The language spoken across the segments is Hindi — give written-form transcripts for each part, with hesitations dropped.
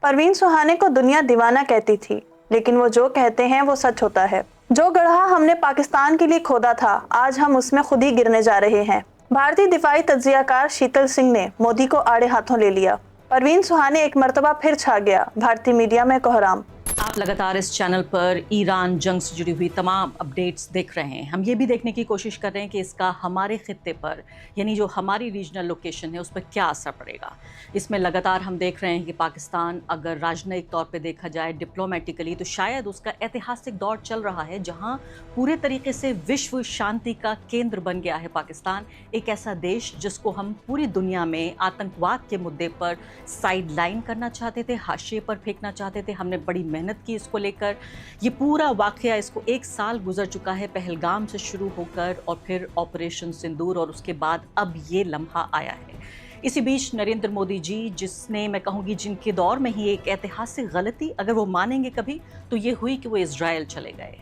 परवीन सुहाने को दुनिया दीवाना कहती थी, लेकिन वो जो कहते हैं वो सच होता है। जो गढ़ा हमने पाकिस्तान के लिए खोदा था, आज हम उसमें खुद ही गिरने जा रहे हैं। भारतीय दिफाई तज्जियाकार शीतल सिंह ने मोदी को आड़े हाथों ले लिया। परवीन सुहाने एक मर्तबा फिर छा गया भारतीय मीडिया में कोहराम। आप लगातार इस चैनल पर ईरान जंग से जुड़ी हुई तमाम अपडेट्स देख रहे हैं। हम ये भी देखने की कोशिश कर रहे हैं कि इसका हमारे खित्ते पर, यानी जो हमारी रीजनल लोकेशन है, उस पर क्या असर पड़ेगा। इसमें लगातार हम देख रहे हैं कि पाकिस्तान अगर राजनयिक तौर पे देखा जाए, डिप्लोमेटिकली, तो शायद उसका ऐतिहासिक दौर चल रहा है जहाँ पूरे तरीके से विश्व शांति का केंद्र बन गया है पाकिस्तान। एक ऐसा देश जिसको हम पूरी दुनिया में आतंकवाद के मुद्दे पर साइड लाइन करना चाहते थे, हाशिए पर फेंकना चाहते थे। हमने बड़ी मेहनत की इसको लेकर। ये पूरा वाकया, इसको 1 साल गुजर चुका है पहलगाम से शुरू होकर, और फिर ऑपरेशन सिंदूर, और उसके बाद अब ये लम्हा आया है। इसी बीच नरेंद्र मोदी जी, जिसने, मैं कहूँगी, जिनके दौर में ही एक ऐतिहासिक गलती, अगर वो मानेंगे कभी, तो ये हुई कि वो इजराइल चले गए।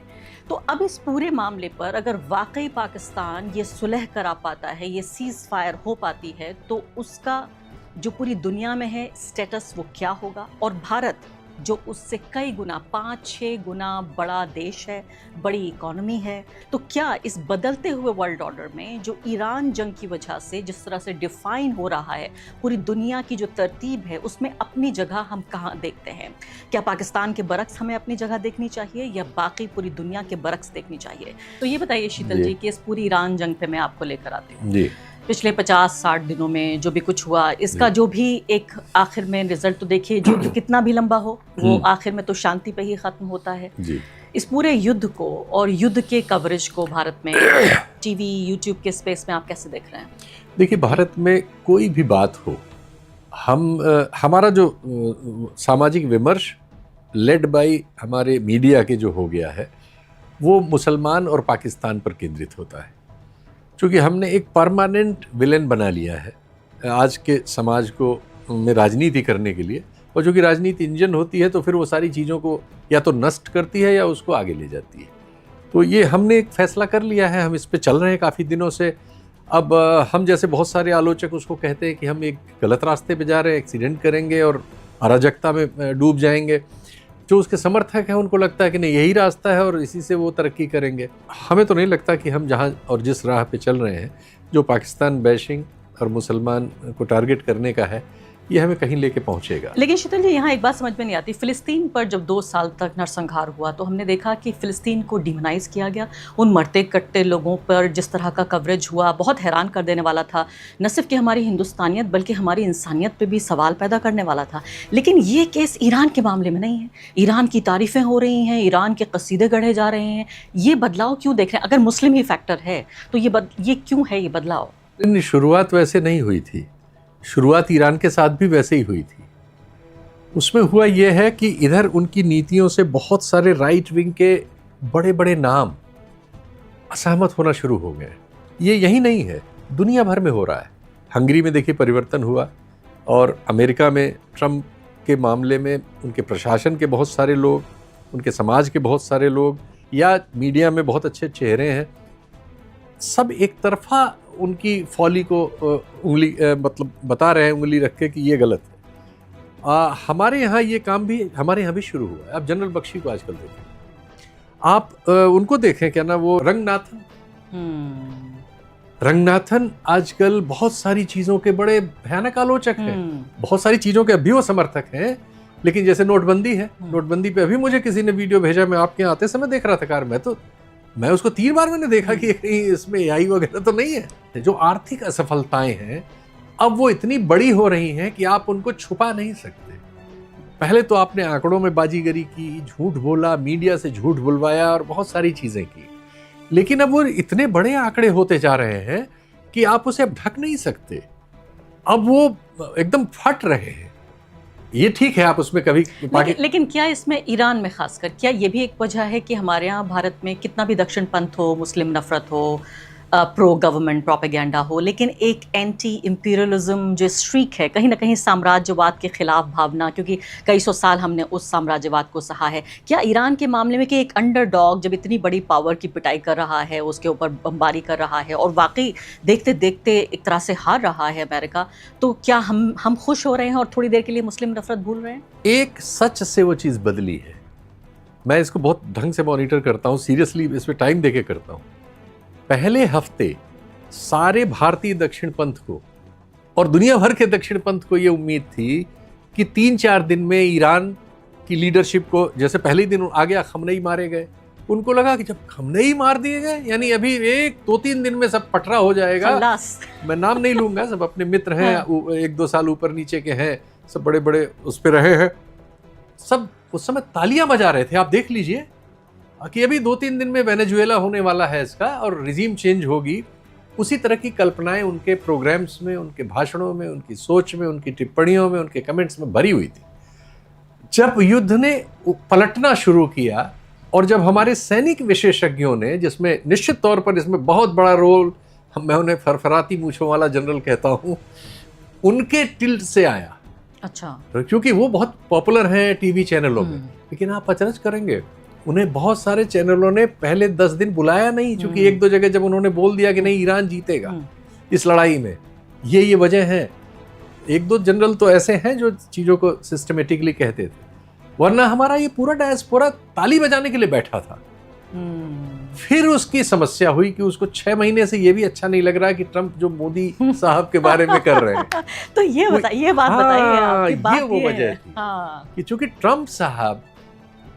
तो अब इस पूरे मामले पर अगर वाकई पाकिस्तान ये सुलह करा पाता है, ये सीज फायर हो पाती है, तो उसका जो पूरी दुनिया में है स्टेटस वो क्या होगा। और भारत, जो उससे कई गुना, 5-6 गुना बड़ा देश है, बड़ी इकोनॉमी है, तो क्या इस बदलते हुए वर्ल्ड ऑर्डर में जो ईरान जंग की वजह से जिस तरह से डिफाइन हो रहा है पूरी दुनिया की जो तरतीब है, उसमें अपनी जगह हम कहाँ देखते हैं? क्या पाकिस्तान के बरक्स हमें अपनी जगह देखनी चाहिए या बाकी पूरी दुनिया के बरक्स देखनी चाहिए? तो ये बताइए शीतल जी कि इस पूरी ईरान जंग पे मैं आपको लेकर आती हूँ। पिछले 50-60 दिनों में जो भी कुछ हुआ, इसका जो भी एक आखिर में रिजल्ट, तो देखिए युद्ध कितना भी लंबा हो, वो आखिर में तो शांति पे ही खत्म होता है। इस पूरे युद्ध को और युद्ध के कवरेज को भारत में टीवी, यूट्यूब के स्पेस में आप कैसे देख रहे हैं? देखिए, भारत में कोई भी बात हो, हमारा जो सामाजिक विमर्श लेड बाय हमारे मीडिया के जो हो गया है, वो मुसलमान और पाकिस्तान पर केंद्रित होता है। क्योंकि हमने एक परमानेंट विलेन बना लिया है आज के समाज को में राजनीति करने के लिए, और जो कि राजनीति इंजन होती है, तो फिर वो सारी चीज़ों को या तो नष्ट करती है या उसको आगे ले जाती है। तो ये हमने एक फैसला कर लिया है, हम इस पे चल रहे हैं काफ़ी दिनों से। अब हम जैसे बहुत सारे आलोचक उसको कहते हैं कि हम एक गलत रास्ते पे जा रहे हैं, एक्सीडेंट करेंगे और अराजकता में डूब जाएंगे। जो उसके समर्थक हैं उनको लगता है कि नहीं, यही रास्ता है और इसी से वो तरक्की करेंगे। हमें तो नहीं लगता कि हम जहाँ और जिस राह पे चल रहे हैं, जो पाकिस्तान बैशिंग और मुसलमान को टारगेट करने का है, ये हमें कहीं लेके पहुंचेगा। लेकिन शीतल जी, यहाँ एक बात समझ में नहीं आती। फिलिस्तीन पर जब 2 साल तक नरसंहार हुआ, तो हमने देखा कि फिलिस्तीन को डिमोनाइज किया गया। उन मरते कटते लोगों पर जिस तरह का कवरेज हुआ, बहुत हैरान कर देने वाला था। न सिर्फ कि हमारी हिंदुस्तानियत, बल्कि हमारी इंसानियत पे भी सवाल पैदा करने वाला था। लेकिन ये केस ईरान के मामले में नहीं है। ईरान की तारीफ़ें हो रही हैं, ईरान के कसीदे गढ़े जा रहे हैं। ये बदलाव क्यों देख रहे हैं? अगर मुस्लिम ही फैक्टर है तो ये क्यों है ये बदलाव? शुरुआत वैसे नहीं हुई थी। शुरुआत ईरान के साथ भी वैसे ही हुई थी। उसमें हुआ यह है कि इधर उनकी नीतियों से बहुत सारे राइट विंग के बड़े बड़े नाम असहमत होना शुरू हो गए। ये यही नहीं है, दुनिया भर में हो रहा है। हंगरी में देखिए परिवर्तन हुआ, और अमेरिका में ट्रंप के मामले में उनके प्रशासन के बहुत सारे लोग, उनके समाज के बहुत सारे लोग, या मीडिया में बहुत अच्छे चेहरे हैं, सब एक तरफा उनकी फॉली को उंगली मतलब बता रहे हैं, उंगली रख के कि ये गलत है। हमारे यहाँ ये काम भी हमारे यहाँ भी शुरू हुआ है। आप जनरल बख्शी को आजकल देखें, आप उनको देखें, क्या ना, वो रंगनाथन आजकल बहुत सारी चीज़ों के बड़े भयानक आलोचक हैं। बहुत सारी चीज़ों के अभी वो समर्थक हैं। लेकिन जैसे नोटबंदी है, नोटबंदी पे अभी मुझे किसी ने वीडियो भेजा, मैं आपके यहाँ आते समय देख रहा था कार, मैं उसको 3 बार मैंने देखा कि कहीं इसमें AI वगैरह तो नहीं है। जो आर्थिक असफलताएं हैं, अब वो इतनी बड़ी हो रही हैं कि आप उनको छुपा नहीं सकते। पहले तो आपने आंकड़ों में बाजीगरी की, झूठ बोला, मीडिया से झूठ बुलवाया और बहुत सारी चीजें की। लेकिन अब वो इतने बड़े आंकड़े होते जा रहे हैं कि आप उसे अब ढक नहीं सकते। अब वो एकदम फट रहे हैं। ये ठीक है, आप उसमें कभी लेकिन क्या इसमें ईरान में खासकर, क्या ये भी एक वजह है कि हमारे यहाँ भारत में कितना भी दक्षिण पंथ हो, मुस्लिम नफरत हो, प्रो गवर्नमेंट प्रोपेगेंडा हो, लेकिन एक एंटी इंपीरियलिज्म जो स्ट्रीक है, कहीं ना कहीं साम्राज्यवाद के खिलाफ भावना, क्योंकि कई सौ साल हमने उस साम्राज्यवाद को सहा है। क्या ईरान के मामले में कि एक अंडरडॉग जब इतनी बड़ी पावर की पिटाई कर रहा है, उसके ऊपर बमबारी कर रहा है और वाकई देखते देखते एक तरह से हार रहा है अमेरिका, तो क्या हम खुश हो रहे हैं और थोड़ी देर के लिए मुस्लिम नफरत भूल रहे हैं? एक सच से वो चीज़ बदली है। मैं इसको बहुत ढंग से मॉनिटर करता हूँ, सीरियसली इस पर टाइम देके करता हूँ। पहले हफ्ते सारे भारतीय दक्षिण पंथ को और दुनिया भर के दक्षिण पंथ को ये उम्मीद थी कि 3-4 दिन में ईरान की लीडरशिप को, जैसे पहले दिन आ गया खमनेई मारे गए, उनको लगा कि जब खमनेई मार दिए गए यानी अभी 1-2-3 दिन में सब पटरा हो जाएगा। मैं नाम नहीं लूंगा, सब अपने मित्र हैं, 1-2 साल ऊपर नीचे के हैं, सब बड़े बड़े उस पर रहे हैं, सब उस समय तालियां बजा रहे थे। आप देख लीजिए कि अभी 2-3 दिन में वेनेजुएला होने वाला है इसका और रिजीम चेंज होगी। उसी तरह की कल्पनाएं उनके प्रोग्राम्स में, उनके भाषणों में, उनकी सोच में, उनकी टिप्पणियों में, उनके कमेंट्स में भरी हुई थी। जब युद्ध ने पलटना शुरू किया और जब हमारे सैनिक विशेषज्ञों ने, जिसमें निश्चित तौर पर इसमें बहुत बड़ा रोल, मैं उन्हें फरफराती मूंछों वाला जनरल कहता हूं, उनके टिल्ट से आया। अच्छा, क्योंकि वो बहुत पॉपुलर हैं टीवी चैनलों में, लेकिन आप अचरज करेंगे उन्हें बहुत सारे चैनलों ने पहले 10 दिन बुलाया नहीं, क्योंकि 1-2 जगह जब उन्होंने बोल दिया कि नहीं ईरान जीतेगा इस लड़ाई में, ये वजह है। 1-2 जनरल तो ऐसे हैं जो चीजों को सिस्टमेटिकली कहते थे, वरना हमारा ये पूरा डायस्पोरा ताली बजाने के लिए बैठा था। फिर उसकी समस्या हुई कि उसको 6 महीने से ये भी अच्छा नहीं लग रहा कि ट्रंप जो मोदी साहब के बारे में कर रहे हैं। तो ये बात बताइए, ये वो वजह थी कि चूंकि ट्रंप साहब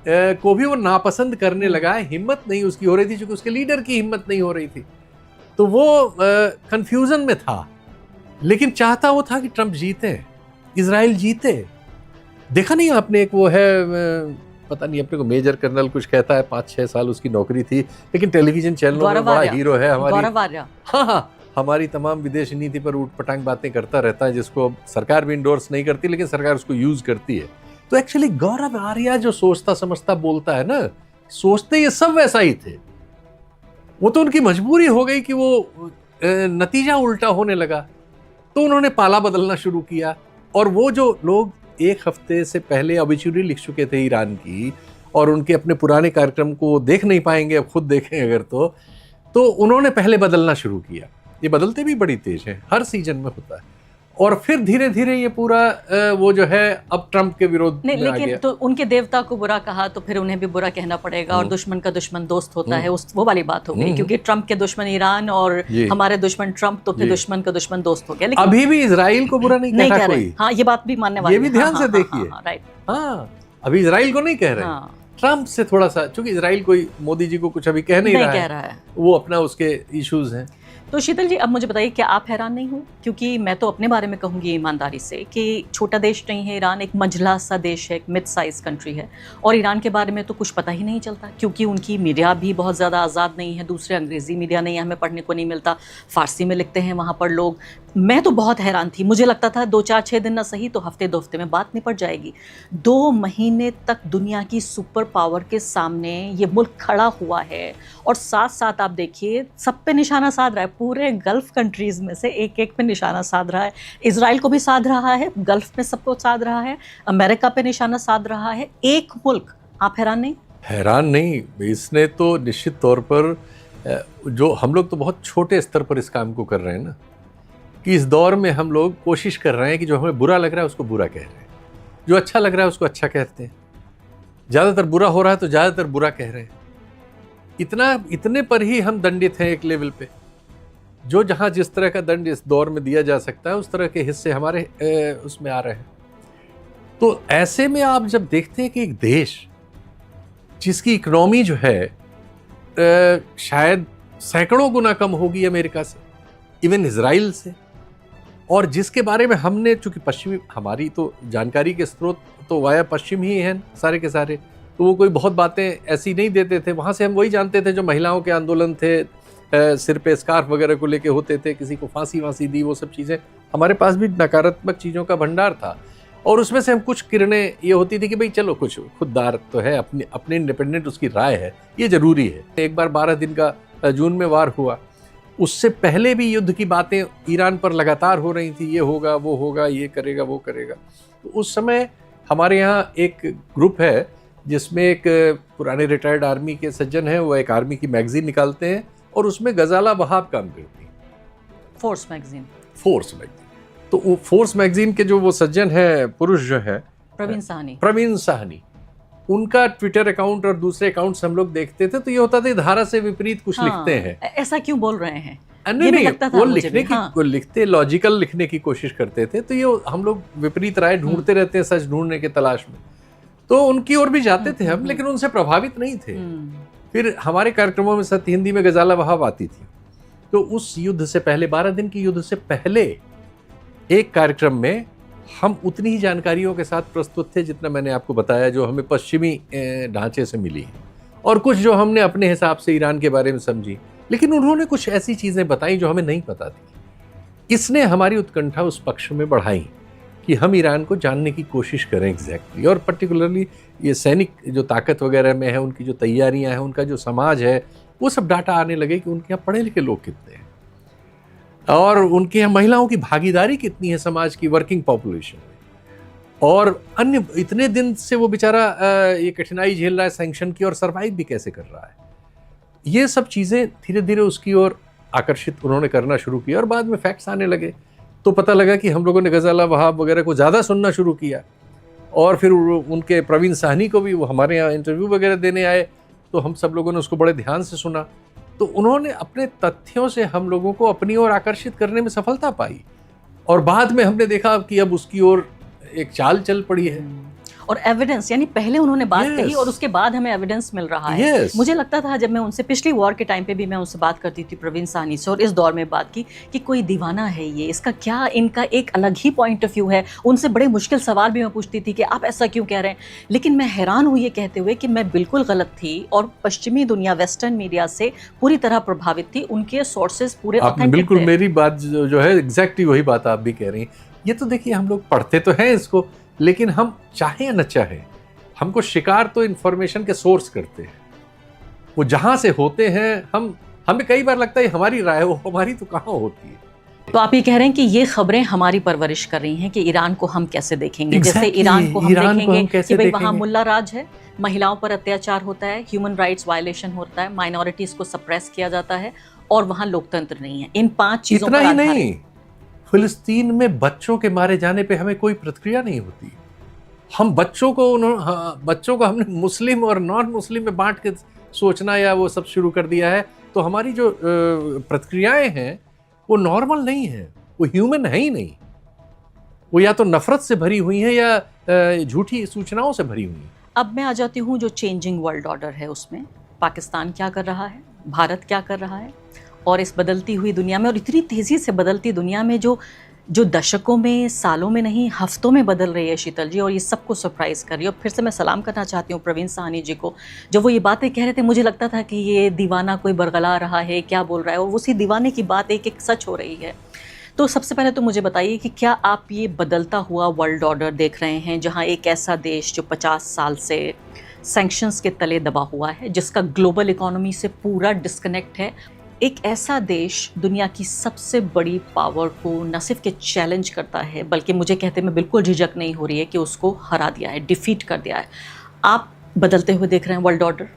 को भी वो नापसंद करने लगा, हिम्मत नहीं उसकी हो रही थी, क्योंकि उसके लीडर की हिम्मत नहीं हो रही थी, तो वो कंफ्यूजन में था। लेकिन चाहता वो था कि ट्रंप जीते, इजराइल जीते। देखा नहीं आपने, एक वो है, पता नहीं अपने को मेजर कर्नल कुछ कहता है, 5-6 साल उसकी नौकरी थी, लेकिन टेलीविजन चैनलों में बड़ा हीरो है हमारी। हाँ, हमारी तमाम विदेश नीति पर ऊटपटांग बातें करता रहता है, जिसको सरकार भी इंडोर्स नहीं करती, लेकिन सरकार उसको यूज करती है। तो एक्चुअली गौरव आर्या जो सोचता समझता बोलता है ना, सोचते ये सब वैसा ही थे। वो तो उनकी मजबूरी हो गई कि वो नतीजा उल्टा होने लगा, तो उन्होंने पाला बदलना शुरू किया। और वो जो लोग 1 हफ्ते से पहले ऑबिचुरी लिख चुके थे ईरान की, और उनके अपने पुराने कार्यक्रम को देख नहीं पाएंगे, अब खुद देखें अगर तो उन्होंने पहले बदलना शुरू किया। ये बदलते भी बड़ी तेज है, हर सीजन में होता है। और फिर धीरे धीरे ये पूरा वो जो है अब ट्रंप के विरोध नहीं, में आ लेकिन गया। तो उनके देवता को बुरा कहा तो फिर उन्हें भी बुरा कहना पड़ेगा, और दुश्मन का दुश्मन दोस्त होता है, वो वाली बात हो गई। क्योंकि ट्रंप के दुश्मन ईरान और हमारे दुश्मन ट्रंप, तो फिर दुश्मन का दुश्मन दोस्त हो गया। लेकिन अभी भी इजराइल को बुरा नहीं कह कोई। हाँ, ये बात भी मानने वाली ये भी ध्यान से देखिए। राइट, हाँ, अभी इजराइल को नहीं कह रहे, ट्रंप से थोड़ा सा, क्योंकि इजराइल कोई मोदी जी को कुछ अभी कह नहीं रहा है, वो अपना उसके इश्यूज हैं। तो शीतल जी, अब मुझे बताइए, क्या आप हैरान नहीं हो? क्योंकि मैं तो अपने बारे में कहूँगी ईमानदारी से कि छोटा देश नहीं है ईरान, एक मंझला सा देश है, एक मिड साइज कंट्री है, और ईरान के बारे में तो कुछ पता ही नहीं चलता, क्योंकि उनकी मीडिया भी बहुत ज़्यादा आज़ाद नहीं है, दूसरे अंग्रेज़ी मीडिया नहीं है, हमें पढ़ने को नहीं मिलता, फ़ारसी में लिखते हैं वहाँ पर लोग। मैं तो बहुत हैरान थी, मुझे लगता था 2-4-6 दिन ना सही तो हफ्ते 2 हफ्ते में बात निपट जाएगी। 2 महीने तक दुनिया की सुपर पावर के सामने ये मुल्क खड़ा हुआ है, और साथ साथ आप देखिए सब पे निशाना साध रहा है, पूरे गल्फ कंट्रीज़ में से एक पे निशाना साध रहा है। इजराइल को भी साध रहा है, गल्फ में सबको साध रहा है, अमेरिका पे निशाना साध रहा है, एक मुल्क। आप हैरान नहीं? हैरान नहीं, इसने तो निश्चित तौर पर, जो हम लोग तो बहुत छोटे स्तर पर इस काम को कर रहे हैं ना, कि इस दौर में हम लोग कोशिश कर रहे हैं कि जो हमें बुरा लग रहा है उसको बुरा कह रहे हैं, जो अच्छा लग रहा है उसको अच्छा कहते हैं, ज़्यादातर बुरा हो रहा है तो ज़्यादातर बुरा कह रहे हैं। इतने पर ही हम दंडित हैं एक लेवल पे। जो जहाँ जिस तरह का दंड इस दौर में दिया जा सकता है, उस तरह के हिस्से हमारे उसमें आ रहे हैं। तो ऐसे में आप जब देखते हैं कि एक देश जिसकी इकोनॉमी जो है शायद सैकड़ों गुना कम होगी अमेरिका से, इवन इजराइल से, और जिसके बारे में हमने, चूंकि पश्चिमी, हमारी तो जानकारी के स्रोत तो वाया पश्चिम ही हैं सारे के सारे, तो वो कोई बहुत बातें ऐसी नहीं देते थे। वहाँ से हम वही जानते थे जो महिलाओं के आंदोलन थे, सिर पे स्कार्फ वगैरह को लेके होते थे, किसी को फांसी दी, वो सब चीज़ें हमारे पास भी नकारात्मक चीज़ों का भंडार था। और उसमें से हम कुछ किरणें ये होती थी कि भाई चलो कुछ खुददार तो है, अपने इंडिपेंडेंट उसकी राय है, ये ज़रूरी है। एक बार 12 दिन का जून में वार हुआ, उससे पहले भी युद्ध की बातें ईरान पर लगातार हो रही थी, ये होगा, वो होगा, ये करेगा, वो करेगा। तो उस समय हमारे यहाँ एक ग्रुप है जिसमें एक पुराने रिटायर्ड आर्मी के सज्जन हैं, वो एक आर्मी की मैगजीन निकालते हैं और उसमें गजाला वहाब काम करती हैं। Force magazine. तो वो फोर्स मैगजीन के जो वो सज्जन है, पुरुष जो है, प्रवीण साहनी, उनका ट्विटर अकाउंट और दूसरे अकाउंट्स हम लोग देखते थे तो ये होता था धारा से विपरीत कुछ लिखते हैं। ऐसा क्यों बोल रहे हैं? नहीं, वो लिखने की वो लिखते लॉजिकल लिखने की कोशिश करते थे, तो ये हम लोग विपरीत राय ढूंढते रहते हैं, सच ढूंढने के तलाश में। तो उनकी ओर भी जाते थे हम, लेकिन उनसे प्रभावित नहीं थे। फिर हमारे कार्यक्रमों में सत्य हिंदी में गजाला वहाब आती थी। तो उस युद्ध से पहले, 12 दिन की युद्ध से पहले एक कार्यक्रम में हम उतनी ही जानकारियों के साथ प्रस्तुत थे जितना मैंने आपको बताया, जो हमें पश्चिमी ढांचे से मिली, और कुछ जो हमने अपने हिसाब से ईरान के बारे में समझी। लेकिन उन्होंने कुछ ऐसी चीज़ें बताई जो हमें नहीं पता थी। इसने हमारी उत्कंठा उस पक्ष में बढ़ाई कि हम ईरान को जानने की कोशिश करें एग्जैक्टली, और पर्टिकुलरली ये सैनिक जो ताकत वगैरह में है, उनकी जो तैयारियां हैं, उनका जो समाज है, वो सब डाटा आने लगे कि उनके यहाँ पढ़े लिखे लोग कितने हैं और उनके यहाँ महिलाओं की भागीदारी कितनी है समाज की वर्किंग पॉपुलेशन में, और अन्य इतने दिन से वो बेचारा ये कठिनाई झेल रहा है सैंक्शन की, और सर्वाइव भी कैसे कर रहा है। ये सब चीज़ें धीरे धीरे उसकी ओर आकर्षित उन्होंने करना शुरू किया, और बाद में फैक्ट्स आने लगे तो पता लगा कि हम लोगों ने गजाला वहाब वगैरह को ज़्यादा सुनना शुरू किया। और फिर उनके प्रवीण साहनी को भी, वो हमारे यहाँ इंटरव्यू वगैरह देने आए, तो हम सब लोगों ने उसको बड़े ध्यान से सुना। तो उन्होंने अपने तथ्यों से हम लोगों को अपनी ओर आकर्षित करने में सफलता पाई, और बाद में हमने देखा कि अब उसकी ओर एक चाल चल पड़ी है। और एविडेंस, यानी पहले उन्होंने बात Yes. कही और उसके बाद हमें एविडेंस मिल रहा है। Yes. मुझे लगता था जब मैं उनसे पिछली वॉर के टाइम पे भी मैं उनसे बात करती थी, प्रवीण साहनी से, और इस दौर में बात की कि कोई दीवाना है ये, इसका क्या, इनका एक अलग ही पॉइंट ऑफ व्यू है। उनसे बड़े मुश्किल सवाल भी मैं पूछती थी कि आप ऐसा क्यों कह रहे हैं, लेकिन मैं हैरान हुई ये कहते हुए कि मैं बिल्कुल गलत थी और पश्चिमी दुनिया, वेस्टर्न मीडिया से पूरी तरह प्रभावित थी। उनके सोर्सेज पूरे आपने बिल्कुल मेरी बात जो है एग्जैक्टली वही बात आप भी कह रही हैं। ये तो देखिए, हम लोग पढ़ते तो हैं इसको, लेकिन हम चाहे या न चाहे, हमको शिकार तो इन्फॉर्मेशन के सोर्स करते हैं, वो जहां से होते हैं। हमें कई बार लगता है हमारी राय हो, हमारी तो कहाँ होती है। तो आप ये कह रहे हैं कि ये खबरें हमारी परवरिश कर रही हैं कि ईरान को हम कैसे देखेंगे। Exactly. जैसे ईरान को हम देखेंगे कि भाई वहाँ देखेंगे? मुल्ला राज है, महिलाओं पर अत्याचार होता है, ह्यूमन राइट्स वायलेशन होता है, माइनॉरिटीज को सप्रेस किया जाता है, और वहाँ लोकतंत्र नहीं है। इन 5 चीजों इतना पर ही आधारित। नहीं, फिलिस्तीन में बच्चों के मारे जाने पे हमें कोई प्रतिक्रिया नहीं होती। हम बच्चों को हमने मुस्लिम और नॉन मुस्लिम में बांट के सोचना या वो सब शुरू कर दिया है। तो हमारी जो प्रतिक्रियाएं हैं वो नॉर्मल नहीं है, वो ह्यूमन है ही नहीं। वो या तो नफरत से भरी हुई हैं या झूठी सूचनाओं से भरी हुई हैं। अब मैं आ जाती हूँ जो चेंजिंग वर्ल्ड ऑर्डर है उसमें पाकिस्तान क्या कर रहा है, भारत क्या कर रहा है, और इस बदलती हुई दुनिया में, और इतनी तेज़ी से बदलती दुनिया में जो दशकों में, सालों में नहीं, हफ्तों में बदल रही है शीतल जी, और ये सबको सरप्राइज़ कर रही है। और फिर से मैं सलाम करना चाहती हूँ प्रवीण साहनी जी को। जब वो ये बातें कह रहे थे मुझे लगता था कि ये दीवाना कोई बरगला रहा है, क्या बोल रहा है, और उसी दीवाने की बात एक सच हो रही है। तो सबसे पहले तो मुझे बताइए कि क्या आप ये बदलता हुआ वर्ल्ड ऑर्डर देख रहे हैं, जहाँ एक ऐसा देश जो 50 साल से सैंक्शंस के तले दबा हुआ है, जिसका ग्लोबल इकोनॉमी से पूरा डिस्कनेक्ट है, एक ऐसा देश दुनिया की सबसे बड़ी पावर को न सिर्फ के चैलेंज करता है, बल्कि मुझे कहते में बिल्कुल झिझक नहीं हो रही है कि उसको हरा दिया है, डिफीट कर दिया है। आप बदलते हुए देख रहे हैं वर्ल्ड ऑर्डर?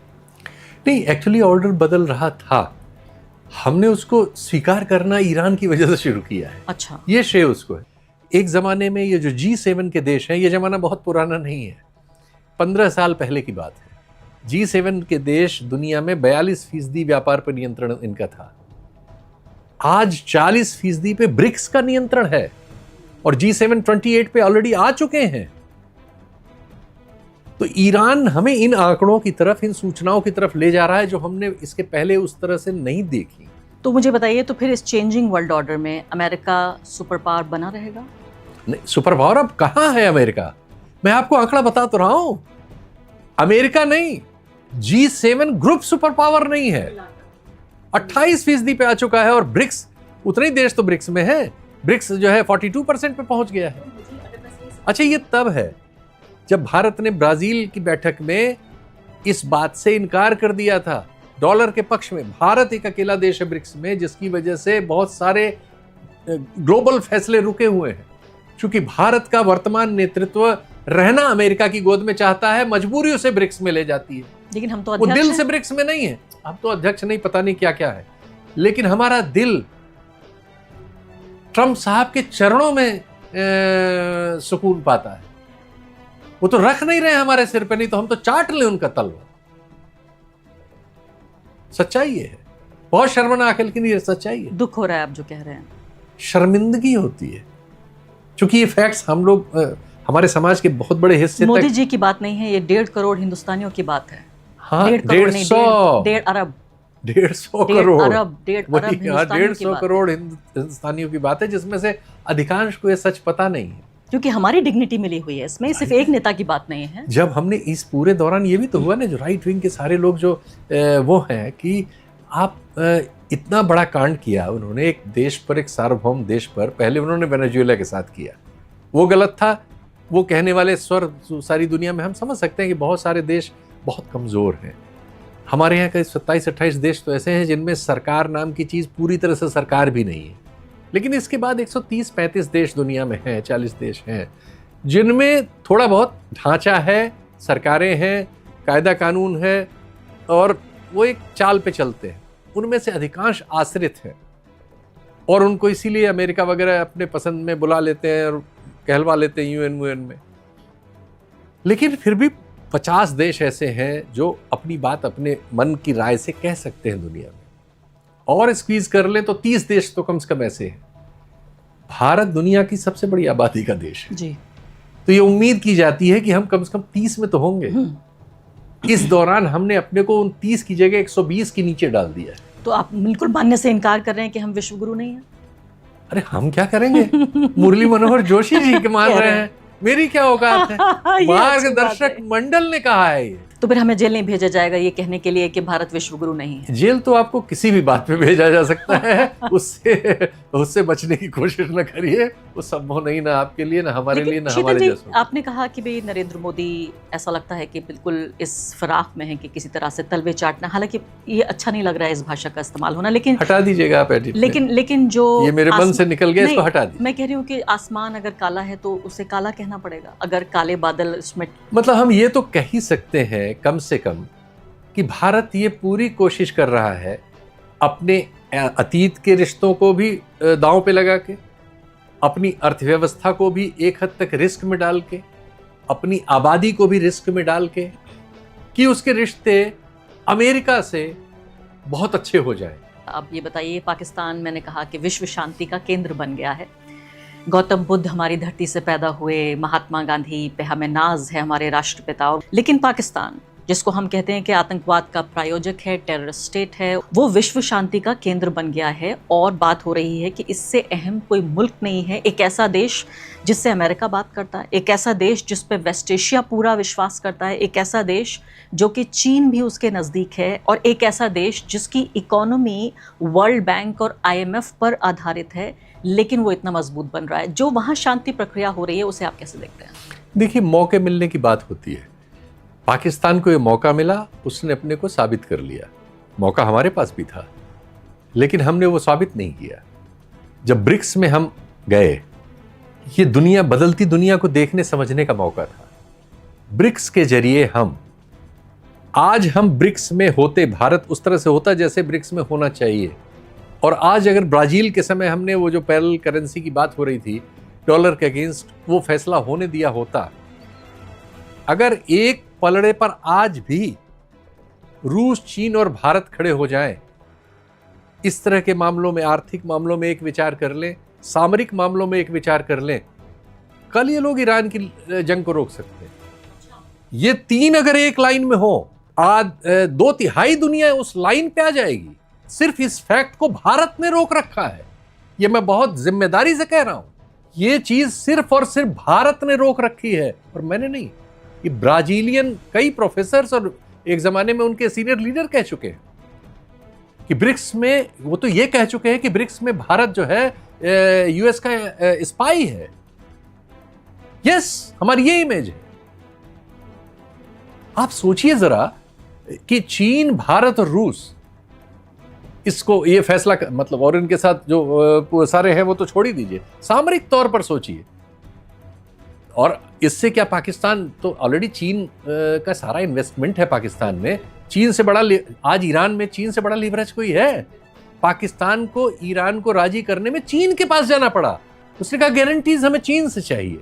नहीं, एक्चुअली ऑर्डर बदल रहा था, हमने उसको स्वीकार करना ईरान की वजह से शुरू किया है। अच्छा, ये श्रेय उसको है। एक ज़माने में ये जो G7 के देश हैं, ये ज़माना बहुत पुराना नहीं है, 15 साल पहले की बात है। G7 के देश दुनिया में 42% व्यापार पर नियंत्रण इनका था। आज 40% पे ब्रिक्स का नियंत्रण है, और G7 28 पे ऑलरेडी आ चुके हैं। तो ईरान हमें इन आंकड़ों की तरफ, इन सूचनाओं की तरफ ले जा रहा है जो हमने इसके पहले उस तरह से नहीं देखी। तो मुझे बताइए, तो फिर इस चेंजिंग वर्ल्ड ऑर्डर में अमेरिका सुपर पावर बना रहेगा? नहीं, सुपर पावर अब कहां है अमेरिका? मैं आपको आंकड़ा बता तो रहा हूं, अमेरिका नहीं, G7 ग्रुप सुपर पावर नहीं है। 28% पे आ चुका है, और ब्रिक्स, उतने ही देश तो ब्रिक्स में है। ब्रिक्स जो है 42% पे पहुंच गया है। अच्छा, ये तब है जब भारत ने ब्राजील की बैठक में इस बात से इनकार कर दिया था डॉलर के पक्ष में। भारत एक अकेला देश है ब्रिक्स में, जिसकी वजह से बहुत सारे ग्लोबल फैसले रुके हुए हैं। क्योंकि भारत का वर्तमान नेतृत्व रहना अमेरिका की गोद में चाहता है, मजबूरी उसे ब्रिक्स में ले जाती है। लेकिन हम तो वो अध्यक्ष दिल हैं। से ब्रिक्स में नहीं है। अब तो अध्यक्ष नहीं, पता नहीं क्या क्या है, लेकिन हमारा दिल ट्रंप साहब के चरणों में सुकून पाता है। वो तो रख नहीं रहे हमारे सिर पे, नहीं तो हम तो चाट लें उनका तलवा। सच्चाई ये है, बहुत शर्मनाक है, लेकिन ये सच्चाई है। दुख हो रहा है आप जो कह रहे हैं। शर्मिंदगी होती है, क्योंकि ये फैक्ट्स हम लोग हमारे समाज के बहुत बड़े हिस्से मोदी तक। जी की बात नहीं है, ये 1.5 करोड़ हिंदुस्तानियों की बात है। हाँ, 1.5 अरब 150 करोड़, 1.5 अरब हिंदुस्तानियों की 150 बात करोड़ हिंदुस्तानियों की बात है, जिसमें से अधिकांश को ये सच पता नहीं है। क्योंकि हमारी डिग्निटी मिली हुई है इसमें, सिर्फ एक नेता की बात नहीं है। जब हमने इस पूरे दौरान ये भी तो हुआ ना, जो राइट विंग के सारे लोग जो वो हैं कि आप इतना बड़ा कांड किया उन्होंने एक देश पर, एक सार्वभौम देश पर। पहले उन्होंने वेनेजुएला के साथ किया, वो गलत था। वो कहने वाले स्वर सारी दुनिया में हम समझ सकते हैं कि बहुत सारे देश बहुत कमज़ोर हैं। हमारे यहाँ का 27-28 देश तो ऐसे हैं जिनमें सरकार नाम की चीज़ पूरी तरह से सरकार भी नहीं है। लेकिन इसके बाद 130-35 देश दुनिया में हैं, 40 देश हैं जिनमें थोड़ा बहुत ढांचा है, सरकारें हैं, कायदा कानून है, और वो एक चाल पे चलते हैं। उनमें से अधिकांश आश्रित हैं, और उनको इसीलिए अमेरिका वगैरह अपने पसंद में बुला लेते हैं और कहलवा लेते हैं यूएन में। लेकिन फिर भी 50 देश ऐसे हैं जो अपनी बात अपने मन की राय से कह सकते हैं दुनिया में, और स्क्वीज कर ले तो 30 देश तो कम से कम ऐसे हैं। भारत दुनिया की सबसे बड़ी आबादी का देश है जी। तो ये उम्मीद की जाती है कि हम कम से कम 30 में तो होंगे। इस दौरान हमने अपने को उन 30 की जगह 120 के नीचे डाल दिया है। तो आप बिल्कुल मानने से इनकार कर रहे हैं कि हम विश्वगुरु नहीं हैं? अरे हम क्या करेंगे, मुरली मनोहर जोशी जी के मान रहे हैं, मेरी क्या औकात है। मार्गदर्शक मंडल ने कहा है ये। तो फिर हमें जेल नहीं भेजा जाएगा ये कहने के लिए कि भारत विश्वगुरु नहीं है? जेल तो आपको किसी भी बात पे भेजा जा सकता है, उससे बचने की कोशिश न करिए। वो संभव नहीं, ना आपके लिए, ना हमारे लिए, ना हमारे जैसों। आपने कहा कि भाई नरेंद्र मोदी ऐसा लगता है कि बिल्कुल इस फिराक में है कि किसी तरह से तलवे चाटना। हालांकि ये अच्छा नहीं लग रहा है इस भाषा का इस्तेमाल होना, लेकिन हटा दीजिएगा आप एडिट। लेकिन जो ये मेरे मन से निकल गया, इसको हटा दीजिए। मैं कह रही हूँ कि आसमान अगर काला है तो उसे काला कहना पड़ेगा, अगर काले बादल इसमें। मतलब हम ये तो कह ही सकते हैं कम से कम कि भारत ये पूरी कोशिश कर रहा है अपने अतीत के रिश्तों को भी दांव पे लगा के, अपनी अर्थव्यवस्था को भी एक हद तक रिस्क में डाल के, अपनी आबादी को भी रिस्क में डाल के, कि उसके रिश्ते अमेरिका से बहुत अच्छे हो जाएं। अब ये बताइए, पाकिस्तान मैंने कहा कि विश्व शांति का केंद्र बन गया है। गौतम बुद्ध हमारी धरती से पैदा हुए, महात्मा गांधी पे हमें नाज है, हमारे राष्ट्रपिता। लेकिन पाकिस्तान, जिसको हम कहते हैं कि आतंकवाद का प्रायोजक है, टेररिस्ट स्टेट है, वो विश्व शांति का केंद्र बन गया है। और बात हो रही है कि इससे अहम कोई मुल्क नहीं है। एक ऐसा देश जिससे अमेरिका बात करता है, एक ऐसा देश जिस पे वेस्ट एशिया पूरा विश्वास करता है, एक ऐसा देश जो कि चीन भी उसके नज़दीक है, और एक ऐसा देश जिसकी इकोनॉमी वर्ल्ड बैंक और IMF पर आधारित है, लेकिन वो इतना मजबूत बन रहा है। जो वहाँ शांति प्रक्रिया हो रही है, उसे आप कैसे देखते हैं? देखिए, मौके मिलने की बात होती है। पाकिस्तान को ये मौका मिला, उसने अपने को साबित कर लिया। मौका हमारे पास भी था, लेकिन हमने वो साबित नहीं किया। जब ब्रिक्स में हम गए, ये दुनिया, बदलती दुनिया को देखने समझने का मौका था। ब्रिक्स के जरिए आज हम ब्रिक्स में होते, भारत उस तरह से होता जैसे ब्रिक्स में होना चाहिए। और आज अगर ब्राजील के समय हमने वो जो पैरेलल करेंसी की बात हो रही थी डॉलर के अगेंस्ट, वो फैसला होने दिया होता, अगर एक पलड़े पर आज भी रूस, चीन और भारत खड़े हो जाएं, इस तरह के मामलों में, आर्थिक मामलों में एक विचार कर लें, सामरिक मामलों में एक विचार कर लें, कल ये लोग ईरान की जंग को रोक सकते हैं। ये तीन अगर एक लाइन में हो, आज 2/3 दुनिया उस लाइन पे आ जाएगी। सिर्फ इस फैक्ट को भारत ने रोक रखा है। ये मैं बहुत जिम्मेदारी से कह रहा हूं, ये चीज सिर्फ और सिर्फ भारत ने रोक रखी है, और मैंने नहीं। ये ब्राजीलियन कई प्रोफेसर्स और एक जमाने में उनके सीनियर लीडर कह चुके हैं कि ब्रिक्स में, वो तो ये कह चुके हैं कि ब्रिक्स में भारत जो है US का स्पाई है। यस, हमारी ये इमेज है। आप सोचिए जरा, कि चीन, भारत और रूस इसको ये फैसला मतलब, और इनके साथ जो सारे हैं वो तो छोड़ ही दीजिए, सामरिक तौर पर सोचिए। और इससे क्या, पाकिस्तान तो ऑलरेडी चीन का सारा इन्वेस्टमेंट है पाकिस्तान में। चीन से बड़ा आज ईरान में चीन से बड़ा लीवरेज कोई है? पाकिस्तान को ईरान को राजी करने में चीन के पास जाना पड़ा। उसने कहा गारंटीज हमें चीन से चाहिए,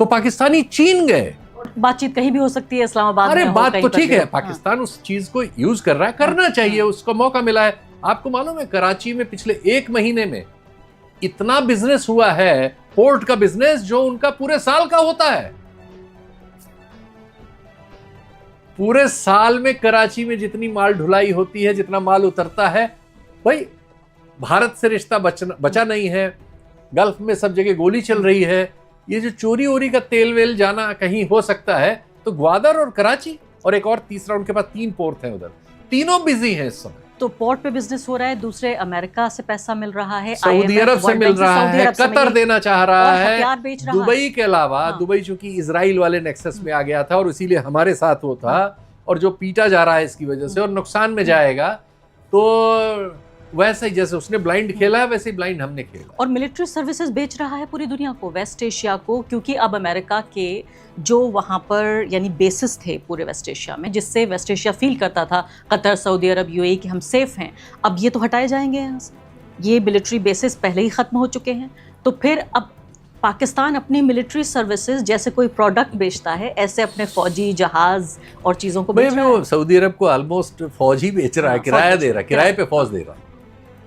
तो पाकिस्तानी चीन गए। बातचीत कहीं भी हो सकती है, इस्लामाबाद अरे में हो, बात कहीं तो पर ठीक भी है, हो। पाकिस्तान उस चीज को यूज कर रहा है, करना चाहिए, उसको मौका मिला है। आपको मालूम है कराची में पिछले 1 महीने में इतना बिजनेस हुआ है, पोर्ट का बिजनेस, जो उनका पूरे साल का होता है। पूरे साल में कराची में जितनी माल ढुलाई होती है, जितना माल उतरता है, भाई भारत से रिश्ता बचा नहीं है। गल्फ में सब जगह गोली चल रही है। ये जो चोरी वोरी का तेल वेल जाना कहीं हो सकता है, तो ग्वादर और कराची और एक और तीसरा, उनके पास 3 पोर्ट हैं उधर, तीनों बिजी हैं इस समय। तो पोर्ट पे बिजनेस हो रहा है, दूसरे अमेरिका से पैसा मिल रहा है, सऊदी अरब से मिल रहा है, कतर देना चाह रहा है, हथियार बेच रहा है। दुबई के अलावा, हाँ। दुबई चूंकि इजराइल वाले नेक्सस में आ गया था और इसीलिए हमारे साथ वो था, और जो पीटा जा रहा है इसकी वजह से और नुकसान में जाएगा, तो वैसे ही जैसे उसने ब्लाइंड खेला है वैसे ही ब्लाइंड हमने खेला। और मिलिट्री सर्विसेज बेच रहा है पूरी दुनिया को, वेस्ट एशिया को, क्योंकि अब अमेरिका के जो वहाँ पर यानी बेसिस थे पूरे वेस्ट एशिया में, जिससे वेस्ट एशिया फील करता था, कतर, सऊदी अरब, यूएई कि हम सेफ हैं, अब ये तो हटाए जाएंगे यहाँ से। ये मिलिट्री बेसिस पहले ही ख़त्म हो चुके हैं, तो फिर अब पाकिस्तान अपनी मिलिट्री सर्विसेज जैसे कोई प्रोडक्ट बेचता है, ऐसे अपने फौजी जहाज और चीज़ों को बेच रहा है। वो सऊदी अरब को ऑलमोस्ट फौज ही बेच रहा है, किराया दे रहा है, किराए पे फौज दे रहा है।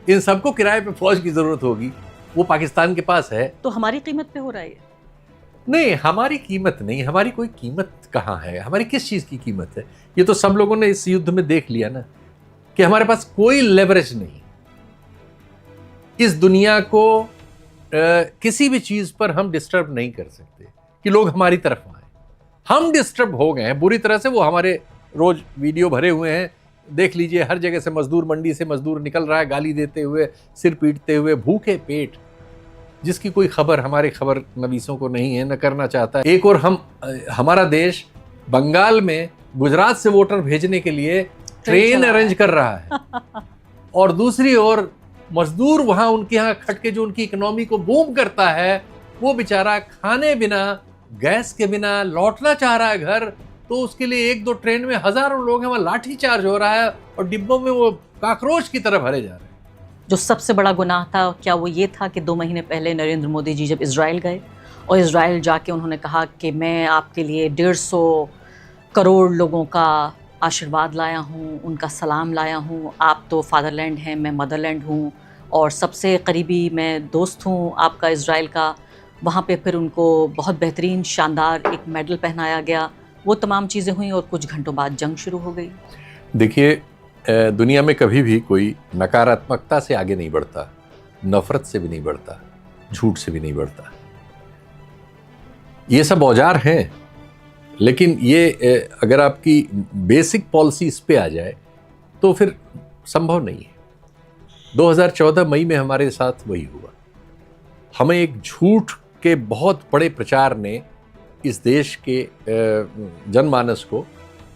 इन सबको किराए पे फौज की जरूरत होगी, वो पाकिस्तान के पास है। तो हमारी कीमत पे हो रहा है ये? नहीं, हमारी कीमत नहीं, हमारी कोई कीमत कहाँ है, हमारी किस चीज़ की कीमत है? ये तो सब लोगों ने इस युद्ध में देख लिया ना, कि हमारे पास कोई लेवरेज नहीं। इस दुनिया को किसी भी चीज़ पर हम डिस्टर्ब नहीं कर सकते कि लोग हमारी तरफ आए। हम डिस्टर्ब हो गए हैं बुरी तरह से। वो हमारे रोज वीडियो भरे हुए हैं, देख लीजिए, हर जगह से मजदूर, मंडी से मजदूर निकल रहा है गाली देते हुए, सिर पीटते हुए, भूखे पेट, जिसकी कोई खबर हमारे खबर नवीसों को नहीं है, न करना चाहता है। एक और हमारा देश बंगाल में गुजरात से वोटर भेजने के लिए ट्रेन अरेंज कर रहा है, और दूसरी ओर मजदूर वहां उनके यहाँ खट के जो उनकी इकोनॉमी को बूम करता है, वो बेचारा खाने बिना, गैस के बिना लौटना चाह रहा है घर। तो उसके लिए 1-2 ट्रेन में हजारों लोग हैं, वहां लाठी चार्ज हो रहा है और डिब्बों में वो काकरोच की तरह भरे जा रहे हैं। जो सबसे बड़ा गुनाह था, क्या वो ये था कि 2 महीने पहले नरेंद्र मोदी जी जब इजराइल गए और इजराइल जाके उन्होंने कहा कि मैं आपके लिए 150 करोड़ लोगों का आशीर्वाद लाया हूँ, उनका सलाम लाया हूँ, आप तो फादरलैंड हैं, मैं मदरलैंड हूँ, और सबसे करीबी मैं दोस्त हूँ आपका इजराइल का। वहाँ पे फिर उनको बहुत बेहतरीन शानदार एक मेडल पहनाया गया, वो तमाम चीज़ें हुई, और कुछ घंटों बाद जंग शुरू हो गई। देखिए, दुनिया में कभी भी कोई नकारात्मकता से आगे नहीं बढ़ता, नफरत से भी नहीं बढ़ता, झूठ से भी नहीं बढ़ता। ये सब औजार हैं, लेकिन ये अगर आपकी बेसिक पॉलिसी इस पे आ जाए तो फिर संभव नहीं है। 2014 मई में हमारे साथ वही हुआ। हमें एक झूठ के बहुत बड़े प्रचार ने इस देश के जनमानस को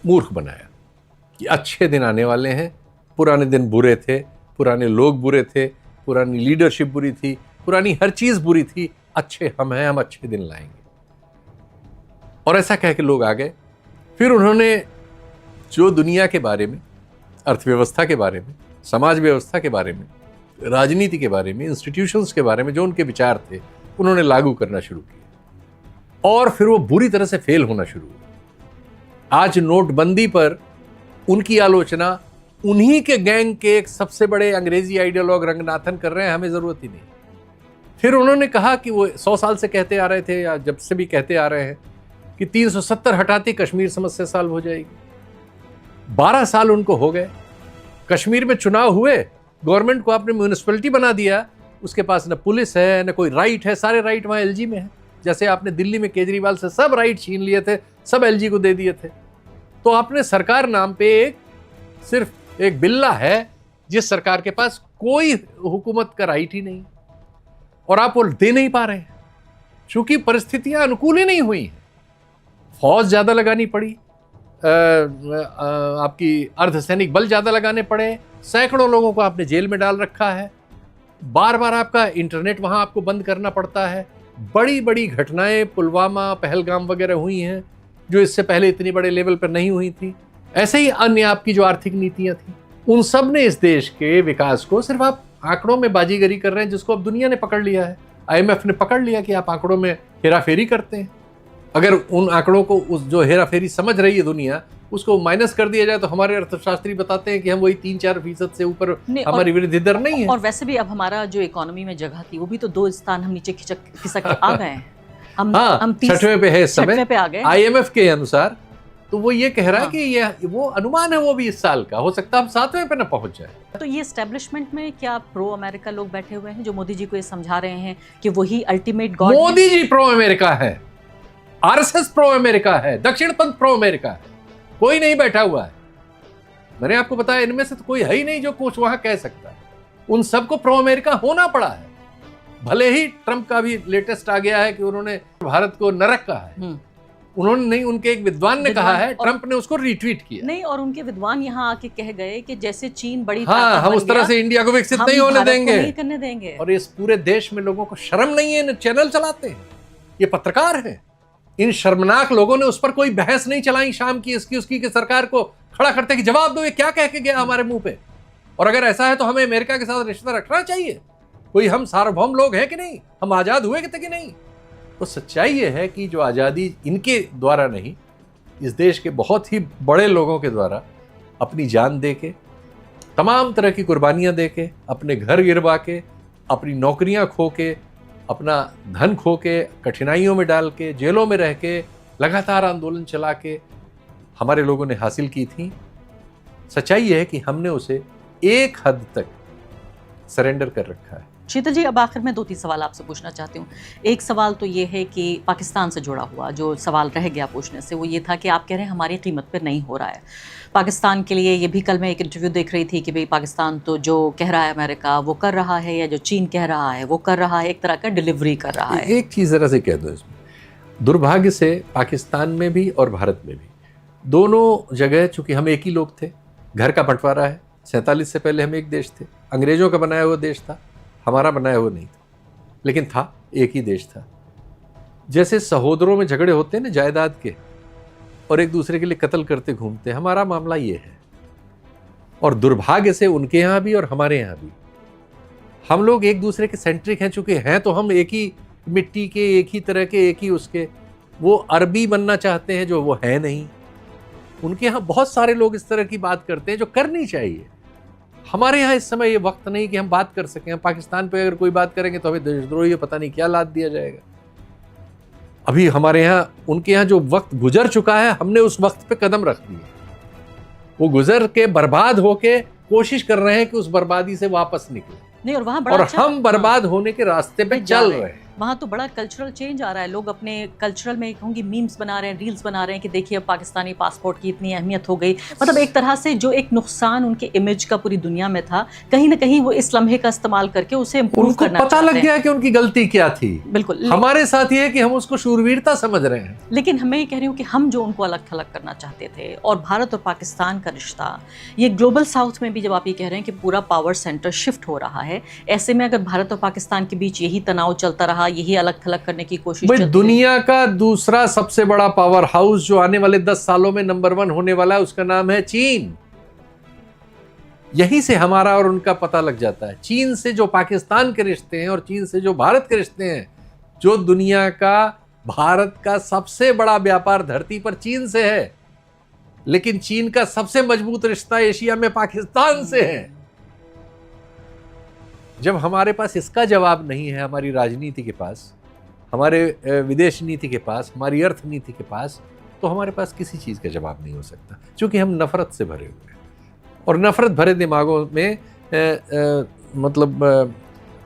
मूर्ख बनाया कि अच्छे दिन आने वाले हैं। पुराने दिन बुरे थे, पुराने लोग बुरे थे, पुरानी लीडरशिप बुरी थी, पुरानी हर चीज़ बुरी थी, अच्छे हम हैं, हम अच्छे दिन लाएंगे। और ऐसा कह के लोग आ गए। फिर उन्होंने जो दुनिया के बारे में, अर्थव्यवस्था के बारे में, समाज व्यवस्था के बारे में, राजनीति के बारे में, इंस्टीट्यूशंस के बारे में जो उनके विचार थे, उन्होंने लागू करना शुरू किया, और फिर वो बुरी तरह से फेल होना शुरू हुआ। आज नोटबंदी पर उनकी आलोचना उन्हीं के गैंग के एक सबसे बड़े अंग्रेजी आइडियोलॉग रंगनाथन कर रहे हैं, हमें जरूरत ही नहीं। फिर उन्होंने कहा कि वो 100 साल से कहते आ रहे थे, या जब से भी कहते आ रहे हैं, कि 370 हटाते कश्मीर समस्या सॉल्व हो जाएगी। 12 साल उनको हो गए। कश्मीर में चुनाव हुए, गवर्नमेंट को आपने म्यूनिसिपैलिटी बना दिया, उसके पास न पुलिस है, न कोई राइट है, सारे राइट वहाँ एलजी में है। जैसे आपने दिल्ली में केजरीवाल से सब राइट छीन लिए थे, सब एलजी को दे दिए थे। तो आपने सरकार नाम पे सिर्फ एक बिल्ला है, जिस सरकार के पास कोई हुकूमत का राइट ही नहीं, और आप वो दे नहीं पा रहे हैं क्योंकि परिस्थितियां अनुकूल ही नहीं हुई हैं। फौज ज्यादा लगानी पड़ी, आपकी अर्धसैनिक बल ज़्यादा लगाने पड़े, सैकड़ों लोगों को आपने जेल में डाल रखा है, बार बार आपका इंटरनेट वहाँ आपको बंद करना पड़ता है। बड़ी बड़ी घटनाएं पुलवामा, पहलगाम वगैरह हुई हैं जो इससे पहले इतनी बड़े लेवल पर नहीं हुई थी। ऐसे ही अन्य आपकी जो आर्थिक नीतियां थी, उन सब ने इस देश के विकास को, सिर्फ आप आंकड़ों में बाजीगरी कर रहे हैं जिसको अब दुनिया ने पकड़ लिया है। IMF ने पकड़ लिया कि आप आंकड़ों में हेराफेरी करते हैं। अगर उन आंकड़ों को, उस जो हेराफेरी समझ रही है दुनिया, उसको माइनस कर दिया जाए तो हमारे अर्थशास्त्री बताते हैं कि हम वही 3-4% से ऊपर हमारी वृद्धि दर नहीं है। और वैसे भी अब हमारा जो इकोनॉमी में जगह थी वो भी तो 2 स्थान हम नीचे खिसक के आ गए हैं। हम 6वें पे है इस समय 6वें पे आ गए। IMF के अनुसार तो वो ये कह रहा है कि ये वो अनुमान है, वो भी इस साल का, हो सकता है हम 7वें पे ना पहुंच जाए। तो ये एस्टेब्लिशमेंट में क्या प्रो अमेरिका लोग बैठे हुए हैं जो मोदी जी को ये समझा रहे हैं कि वही ultimate God? Modi ji pro America है, RSS प्रो अमेरिका है, दक्षिण पंथ प्रो अमेरिका है, कोई नहीं बैठा हुआ है। मैंने आपको बताया इनमें से तो कोई है ही नहीं जो कुछ वहां कह सकता है। उन सबको प्रो अमेरिका होना पड़ा है। भले ही ट्रंप का भी लेटेस्ट आ गया है कि उन्होंने भारत को नरक कहा है, उन्होंने नहीं, उनके एक विद्वान ने कहा है, ट्रंप ने उसको रिट्वीट किया। नहीं, और उनके विद्वान यहाँ आके कह गए कि जैसे चीन बड़ी हाँ, हम उस तरह से इंडिया को विकसित नहीं होने देंगे, नहीं करने देंगे। और इस पूरे देश में लोगों को शर्म नहीं है, चैनल चलाते हैं, ये पत्रकार हैं। इन शर्मनाक लोगों ने उस पर कोई बहस नहीं चलाई शाम की, इसकी उसकी, कि सरकार को खड़ा करते कि जवाब दो, ये क्या कह के गया हमारे मुंह पे, और अगर ऐसा है तो हमें अमेरिका के साथ रिश्ता रखना चाहिए। कोई हम सार्वभौम लोग हैं कि नहीं, हम आजाद हुए थे कि नहीं। तो सच्चाई ये है कि जो आज़ादी इनके द्वारा नहीं, इस देश के बहुत ही बड़े लोगों के द्वारा अपनी जान दे के, तमाम तरह की कुर्बानियां दे के, अपने घर गिरवा के, अपनी नौकरियां खो के, अपना धन खो के, कठिनाइयों में डाल के, जेलों में रह के, लगातार आंदोलन चला के हमारे लोगों ने हासिल की थी। सच्चाई ये है कि हमने उसे एक हद तक सरेंडर कर रखा है। शीतल जी, अब आखिर में 2-3 सवाल आपसे पूछना चाहती हूँ। एक सवाल तो ये है कि पाकिस्तान से जुड़ा हुआ जो सवाल रह गया पूछने से, वो ये था कि आप कह रहे हैं हमारी कीमत पे नहीं हो रहा है पाकिस्तान के लिए। ये भी कल मैं एक इंटरव्यू देख रही थी कि भाई पाकिस्तान तो जो कह रहा है अमेरिका वो कर रहा है, या जो चीन कह रहा है वो कर रहा है, एक तरह का डिलीवरी कर रहा है। एक चीज़ ज़रा से कह दो इसमें, दुर्भाग्य से पाकिस्तान में भी और भारत में भी, दोनों जगह चूँकि हम एक ही लोग थे, घर का बंटवारा है, 47 से पहले हम एक देश थे, अंग्रेज़ों का बनाया हुआ देश था, हमारा बनाया हुआ नहीं था, लेकिन था, एक ही देश था। जैसे सहोदरों में झगड़े होते हैं ना जायदाद के, और एक दूसरे के लिए कत्ल करते घूमते हैं, हमारा मामला ये है। और दुर्भाग्य से उनके यहाँ भी और हमारे यहाँ भी हम लोग एक दूसरे के सेंट्रिक हैं, चूंकि हैं तो हम एक ही मिट्टी के, एक ही तरह के, एक ही उसके, वो अरबी बनना चाहते हैं जो वो है नहीं। उनके यहाँ बहुत सारे लोग इस तरह की बात करते हैं जो करनी चाहिए। हमारे यहाँ इस समय ये वक्त नहीं कि हम बात कर सकें। हम पाकिस्तान पे अगर कोई बात करेंगे तो हमें देशद्रोही पता नहीं क्या लाद दिया जाएगा। अभी हमारे यहाँ, उनके यहाँ जो वक्त गुजर चुका है, हमने उस वक्त पे कदम रख दिए। वो गुजर के बर्बाद होके कोशिश कर रहे हैं कि उस बर्बादी से वापस निकले, नहीं, और वहाँ बड़ा और अच्छा, हम बर्बाद होने के रास्ते पे चल रहे हैं। वहाँ तो बड़ा कल्चरल चेंज आ रहा है। लोग अपने कल्चरल में कहूँगी मीम्स बना रहे हैं, रील्स बना रहे हैं कि देखिए अब पाकिस्तानी पासपोर्ट की इतनी अहमियत हो गई। मतलब एक तरह से जो एक नुकसान उनके इमेज का पूरी दुनिया में था, कहीं ना कहीं वो इस लम्हे का इस्तेमाल करके उसे इम्प्रूव करना पता लग गया कि उनकी गलती क्या थी। बिल्कुल, हमारे साथ ये है कि हम उसको शूरवीरता समझ रहे हैं। लेकिन मैं ये कह रही हूँ कि हम जो उनको अलग थलग करना चाहते थे, और भारत और पाकिस्तान का रिश्ता, ये ग्लोबल साउथ में भी जब आप ये कह रहे हैं कि पूरा पावर सेंटर शिफ्ट हो रहा है, ऐसे में अगर भारत और पाकिस्तान के बीच यही तनाव चलता रहा, यही अलग थलग करने की कोशिश भाई, दुनिया का दूसरा सबसे बड़ा पावर हाउस जो आने वाले 10 सालों में नंबर 1 होने वाला है, उसका नाम है चीन। यहीं से हमारा और उनका पता लग जाता है। चीन से जो पाकिस्तान के रिश्ते हैं और चीन से जो भारत के रिश्ते हैं, जो दुनिया का, भारत का सबसे बड़ा व्यापार धरती पर चीन से है, लेकिन चीन का सबसे मजबूत रिश्ता एशिया में पाकिस्तान से है। जब हमारे पास इसका जवाब नहीं है, हमारी राजनीति के पास, हमारे विदेश नीति के पास, हमारी अर्थनीति के पास, तो हमारे पास किसी चीज़ का जवाब नहीं हो सकता, क्योंकि हम नफरत से भरे हुए हैं। और नफरत भरे दिमागों में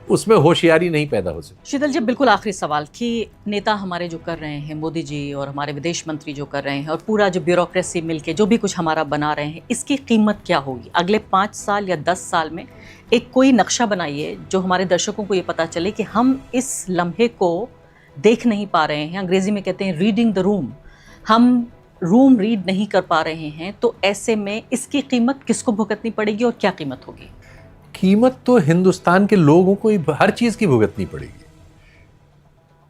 उसमें होशियारी नहीं पैदा हो सकती। शीतल जी, बिल्कुल आखिरी सवाल कि नेता हमारे जो कर रहे हैं, मोदी जी और हमारे विदेश मंत्री जो कर रहे हैं, और पूरा जो ब्यूरोक्रेसी मिलके जो भी कुछ हमारा बना रहे हैं, इसकी कीमत क्या होगी अगले 5 साल या 10 साल में? एक कोई नक्शा बनाइए जो हमारे दर्शकों को ये पता चले कि हम इस लम्हे को देख नहीं पा रहे हैं। अंग्रेजी में कहते हैं रीडिंग द रूम। हम रूम रीड नहीं कर पा रहे हैं, तो ऐसे में इसकी कीमत किसको भुगतनी पड़ेगी और क्या कीमत होगी? कीमत तो हिंदुस्तान के लोगों को ही हर चीज की भुगतनी पड़ेगी।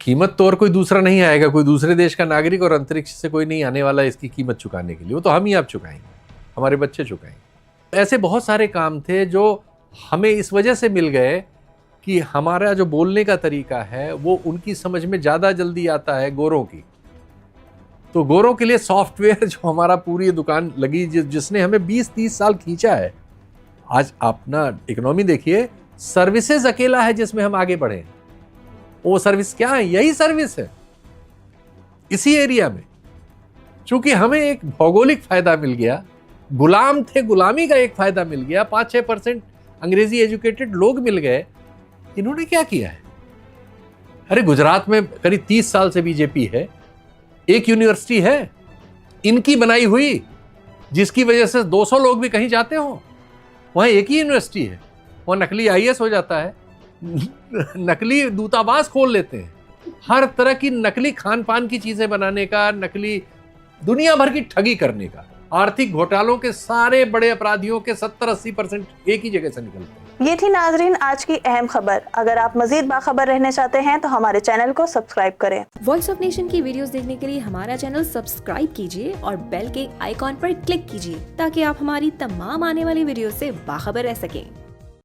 कीमत तो और कोई दूसरा नहीं आएगा, कोई दूसरे देश का नागरिक और अंतरिक्ष से कोई नहीं आने वाला इसकी कीमत चुकाने के लिए। वो तो हम ही आप चुकाएंगे, हमारे बच्चे चुकाएंगे। ऐसे बहुत सारे काम थे जो हमें इस वजह से मिल गए कि हमारा जो बोलने का तरीका है वो उनकी समझ में ज़्यादा जल्दी आता है गोरों की। तो गोरों के लिए सॉफ्टवेयर जो हमारा पूरी दुकान लगी, जिसने हमें 20-30 साल खींचा है। आज अपना इकोनॉमी देखिए, सर्विसेज अकेला है जिसमें हम आगे बढ़े। वो सर्विस क्या है? यही सर्विस है इसी एरिया में। चूंकि हमें एक भौगोलिक फायदा मिल गया, गुलाम थे, गुलामी का एक फायदा मिल गया, 5-6% अंग्रेजी एजुकेटेड लोग मिल गए। इन्होंने क्या किया है? अरे गुजरात में करीब 30 साल से बीजेपी है, एक यूनिवर्सिटी है इनकी बनाई हुई, जिसकी वजह से 200 लोग भी कहीं जाते हो, वहां एक ही यूनिवर्सिटी है, वहां नकली आईएएस हो जाता है, नकली दूतावास खोल लेते हैं, हर तरह की नकली खान पान की चीजें बनाने का, नकली दुनिया भर की ठगी करने का, आर्थिक घोटालों के सारे बड़े अपराधियों के 70-80% एक ही जगह से निकलते हैं। ये थी नाजरीन आज की अहम खबर। अगर आप मजीद बाखबर रहना चाहते हैं तो हमारे चैनल को सब्सक्राइब करें। वॉइस ऑफ नेशन की वीडियोस देखने के लिए हमारा चैनल सब्सक्राइब कीजिए और बेल के आइकॉन पर क्लिक कीजिए ताकि आप हमारी तमाम आने वाली वीडियो से बाखबर रह सकें।